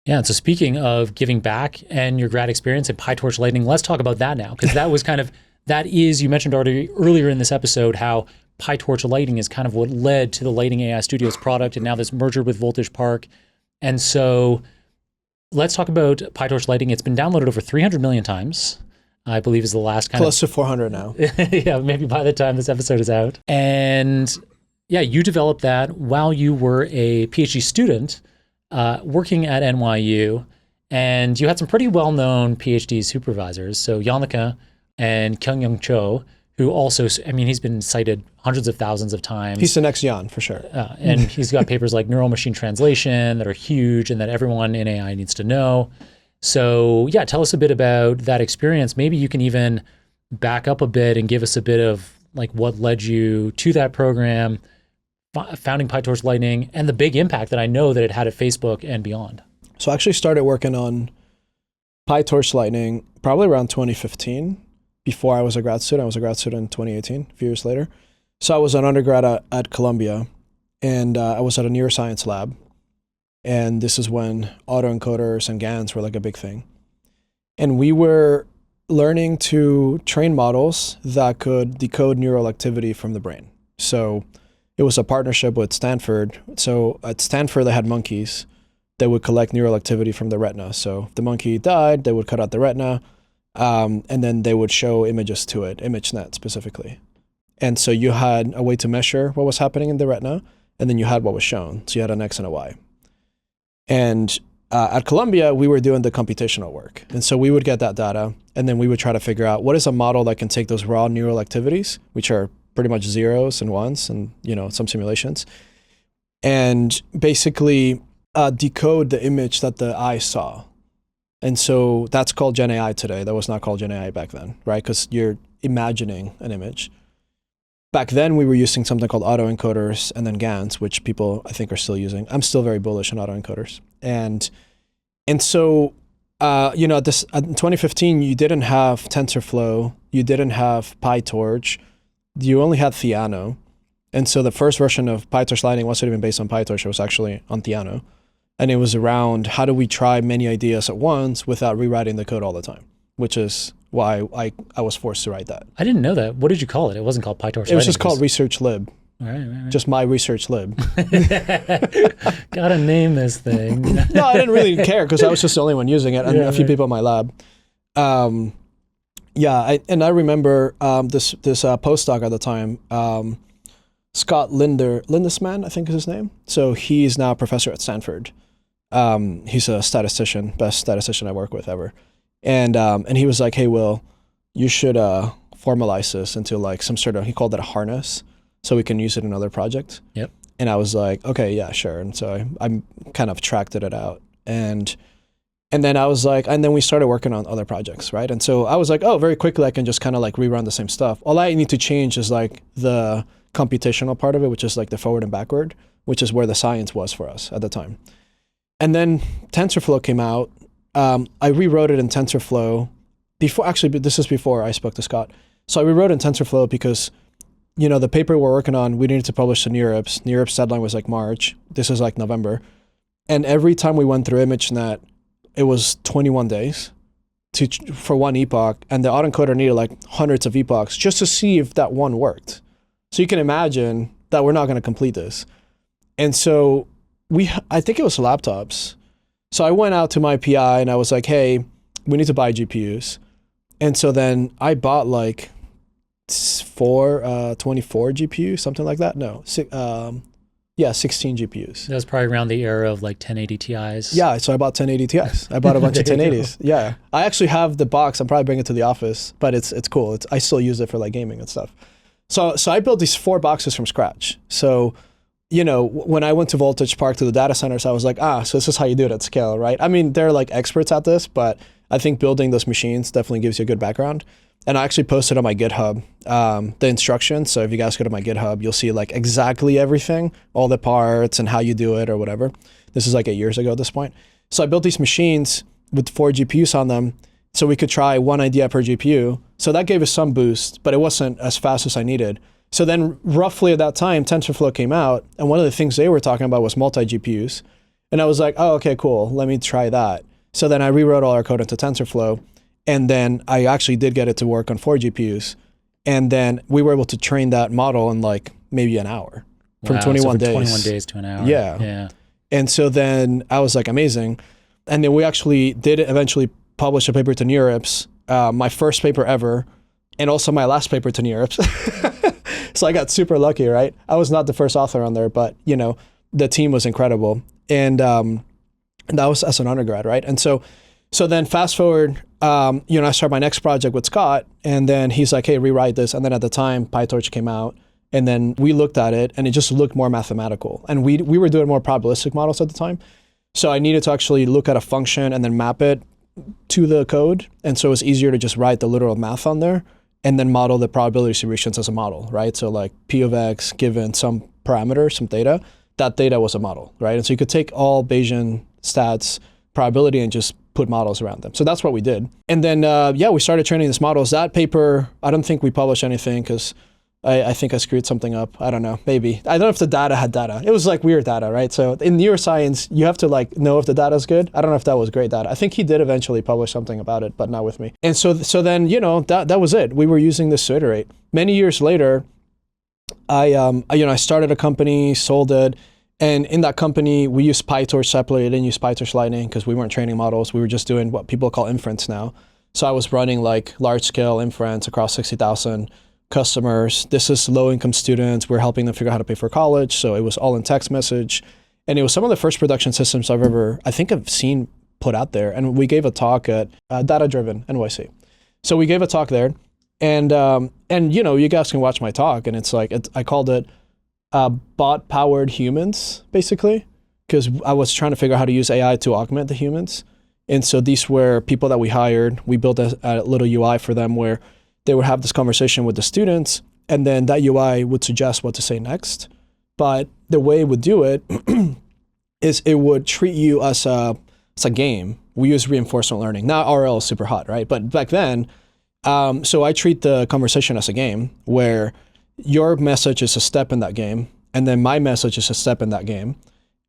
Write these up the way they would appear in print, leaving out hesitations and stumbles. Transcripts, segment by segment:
Yeah, and so speaking of giving back and your grad experience at PyTorch Lightning, let's talk about that now, because that was kind of, that is, you mentioned already earlier in this episode how PyTorch Lightning is kind of what led to the Lightning AI Studios product, and now this merger with Voltage Park. And so let's talk about PyTorch Lightning. It's been downloaded over 300 million times, I believe is the last kind Close to 400 now. yeah, maybe by the time this episode is out. And yeah, you developed that while you were a PhD student working at NYU, and you had some pretty well-known PhD supervisors. So Yannicka and Kyung-Young Cho, who also, I mean, he's been cited hundreds of thousands of times. He's the next Jan, for sure. And he's got papers like neural machine translation that are huge and that everyone in AI needs to know. So yeah, tell us a bit about that experience. Maybe you can even back up a bit and give us a bit of like what led you to that program, founding PyTorch Lightning, and the big impact that I know that it had at Facebook and beyond. So I actually started working on PyTorch Lightning probably around 2015, before I was a grad student. I was a grad student in 2018, a few years later. So I was an undergrad at Columbia, and I was at a neuroscience lab. And this is when autoencoders and GANs were like a big thing. And we were learning to train models that could decode neural activity from the brain. So it was a partnership with Stanford. So at Stanford, they had monkeys that would collect neural activity from the retina. So if the monkey died, they would cut out the retina, and then they would show images to it, ImageNet specifically. And so you had a way to measure what was happening in the retina, and then you had what was shown. So you had an X and a Y. And at Columbia, we were doing the computational work. And so we would get that data, and then we would try to figure out what is a model that can take those raw neural activities, which are pretty much zeros and ones and, you know, some simulations, and basically decode the image that the eye saw. And so that's called Gen AI today. That was not called Gen AI back then, right? Because you're imagining an image. Back then, we were using something called autoencoders and then GANs, which people, I think, are still using. I'm still very bullish on autoencoders. And so, you know, in 2015, you didn't have TensorFlow. You didn't have PyTorch. You only had Theano. And so the first version of PyTorch Lightning wasn't even based on PyTorch. It was actually on Theano. And it was around how do we try many ideas at once without rewriting the code all the time, which is why I was forced to write that. I didn't know that. What did you call it? It wasn't called PyTorch Lightning. It was just called Research Lib. Right. Just my Research Lib. Gotta name this thing. No, I didn't really care because I was just the only one using it, and a few people in my lab. Yeah, I remember this postdoc at the time, Scott Lindesman, I think is his name. So he's now a professor at Stanford. He's a statistician, best statistician I work with ever. And he was like, hey, Will, you should formalize this into like some sort of, he called it a harness, so we can use it in another project. Yep. And I was like, okay, yeah, sure. And so I kind of tracted it out. And then I was like, and then we started working on other projects, right? And so I was like, oh, very quickly I can just kind of like rerun the same stuff. All I need to change is like the computational part of it, which is like the forward and backward, which is where the science was for us at the time. And then TensorFlow came out. I rewrote it in TensorFlow before, actually, this is before I spoke to Scott. So I rewrote in TensorFlow because, you know, the paper we're working on, we needed to publish to NeurIPS. NeurIPS deadline was like March. This is like November. And every time we went through ImageNet, it was 21 days for one epoch. And the autoencoder needed like hundreds of epochs just to see if that one worked. So you can imagine that we're not going to complete this. And so I think it was laptops. So I went out to my PI and I was like, hey, we need to buy GPUs. And so then I bought like 24 GPUs, something like that. No, 16 GPUs. That was probably around the era of like 1080 Ti's. Yeah, so I bought 1080 Ti's. I bought a bunch of 1080s. Yeah, I actually have the box. I'm probably bringing it to the office, but it's cool. I still use it for like gaming and stuff. So I built these 4 boxes from scratch. So, you know, when I went to Voltage Park to the data centers, I was like, so this is how you do it at scale, right? I mean, they're like experts at this, but I think building those machines definitely gives you a good background. And I actually posted on my GitHub the instructions. So if you guys go to my GitHub, you'll see like exactly everything, all the parts and how you do it or whatever. This is like 8 years ago at this point. So I built these machines with 4 GPUs on them so we could try one idea per GPU. So that gave us some boost, but it wasn't as fast as I needed. So then roughly at that time, TensorFlow came out, and one of the things they were talking about was multi-GPUs. And I was like, oh, okay, cool. Let me try that. So then I rewrote all our code into TensorFlow. And then I actually did get it to work on 4 GPUs. And then we were able to train that model in like maybe an hour from 21 days. 21 days to an hour. Yeah. And so then I was like, amazing. And then we actually did eventually publish a paper to NeurIPS, my first paper ever, and also my last paper to NeurIPS. So I got super lucky, right? I was not the first author on there, but you know, the team was incredible. And that was as an undergrad, right? And so then fast forward, you know, I started my next project with Scott, and then he's like, hey, rewrite this. And then at the time, PyTorch came out, and then we looked at it, and it just looked more mathematical. And we were doing more probabilistic models at the time. So I needed to actually look at a function and then map it to the code. And so it was easier to just write the literal math on there and then model the probability distributions as a model, right? So like P of X given some parameter, some data, that data was a model, right? And so you could take all Bayesian stats probability and just put models around them. So that's what we did. And then, we started training these models. That paper, I don't think we published anything because I think I screwed something up. I don't know, maybe. I don't know if the data had data. It was like weird data, right? So in neuroscience, you have to like know if the data is good. I don't know if that was great data. I think he did eventually publish something about it, but not with me. And so then, you know, that was it. We were using this to iterate. Many years later, I started a company, sold it. And in that company, we used PyTorch separately. I didn't use PyTorch Lightning because we weren't training models. We were just doing what people call inference now. So I was running like large scale inference across 60,000 customers. This is low income students. We're helping them figure out how to pay for college. So it was all in text message. And it was some of the first production systems I've seen put out there. And we gave a talk at Data Driven NYC. So we gave a talk there. And you know, you guys can watch my talk. And it's like, I called it bot powered humans, basically, because I was trying to figure out how to use AI to augment the humans. And so these were people that we hired. We built a little UI for them where they would have this conversation with the students, and then that UI would suggest what to say next. But the way it would do it is it would treat you as a game. We use reinforcement learning. Now RL is super hot, right? But back then, so I treat the conversation as a game where your message is a step in that game, and then my message is a step in that game.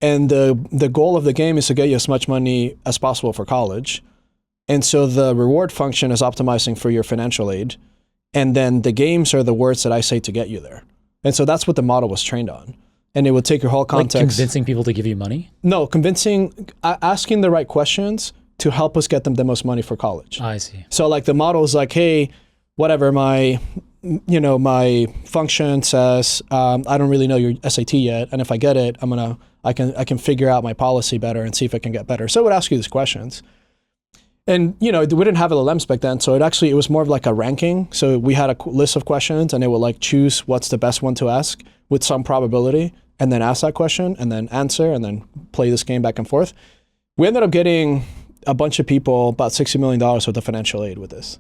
And the goal of the game is to get you as much money as possible for college. And so the reward function is optimizing for your financial aid. And then the games are the words that I say to get you there. And so that's what the model was trained on. And it would take your whole context. Like convincing people to give you money? No, asking the right questions to help us get them the most money for college. I see. So like the model is like, hey, whatever, my function says, I don't really know your SAT yet. And if I get it, I can figure out my policy better and see if I can get better. So it would ask you these questions. And, you know, we didn't have LLMs back then, so it was more of like a ranking. So we had a list of questions, and it would like choose what's the best one to ask with some probability, and then ask that question, and then answer, and then play this game back and forth. We ended up getting a bunch of people, about $60 million worth of financial aid with this.